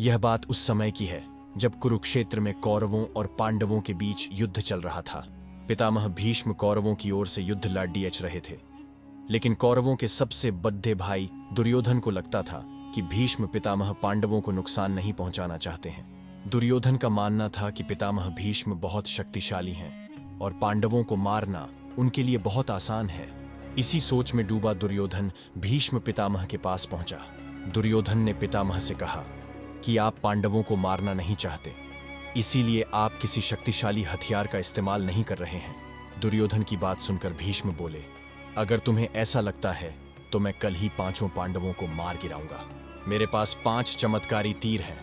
यह बात उस समय की है जब कुरुक्षेत्र में कौरवों और पांडवों के बीच युद्ध चल रहा था। पितामह भीष्म कौरवों की ओर से युद्ध लड़ रहे थे, लेकिन कौरवों के सबसे बड़े भाई दुर्योधन को लगता था कि भीष्म पितामह पांडवों को नुकसान नहीं पहुंचाना चाहते हैं। दुर्योधन का मानना था कि पितामह भीष्म बहुत शक्तिशाली हैं और पांडवों को मारना उनके लिए बहुत आसान है। इसी सोच में डूबा दुर्योधन भीष्म पितामह के पास पहुंचा। दुर्योधन ने पितामह से कहा कि आप पांडवों को मारना नहीं चाहते, इसीलिए आप किसी शक्तिशाली हथियार का इस्तेमाल नहीं कर रहे हैं। दुर्योधन की बात सुनकर भीष्म बोले, अगर तुम्हें ऐसा लगता है तो मैं कल ही 5 पांडवों को मार गिराऊंगा। मेरे पास 5 चमत्कारी तीर हैं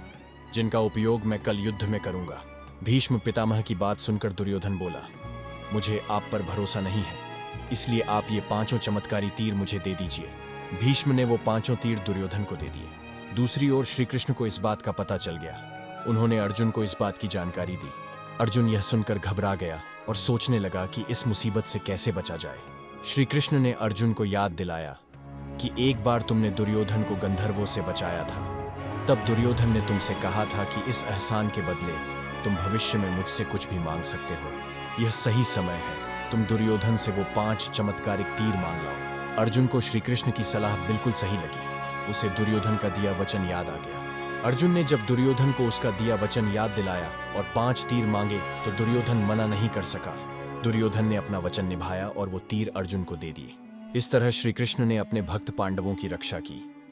जिनका उपयोग मैं कल युद्ध में करूंगा। भीष्म पितामह की बात सुनकर दुर्योधन बोला, मुझे आप पर भरोसा नहीं है, इसलिए आप ये 5 चमत्कारी तीर मुझे दे दीजिए। भीष्म ने वो 5 तीर दुर्योधन को दे दिए। दूसरी ओर श्री कृष्ण को इस बात का पता चल गया। उन्होंने अर्जुन को इस बात की जानकारी दी। अर्जुन यह सुनकर घबरा गया और सोचने लगा कि इस मुसीबत से कैसे बचा जाए। श्री कृष्ण ने अर्जुन को याद दिलाया कि एक बार तुमने दुर्योधन को गंधर्वों से बचाया था। तब दुर्योधन ने तुमसे कहा था कि इस एहसान के बदले तुम भविष्य में मुझसे कुछ भी मांग सकते हो। यह सही समय है, तुम दुर्योधन से वो 5 चमत्कारिक तीर मांग लाओ। अर्जुन को श्री कृष्ण की सलाह बिल्कुल सही लगी। उसे दुर्योधन का दिया वचन याद आ गया। अर्जुन ने जब दुर्योधन को उसका दिया वचन याद दिलाया और 5 तीर मांगे तो दुर्योधन मना नहीं कर सका। दुर्योधन ने अपना वचन निभाया और वो तीर अर्जुन को दे दिए। इस तरह श्री कृष्ण ने अपने भक्त पांडवों की रक्षा की।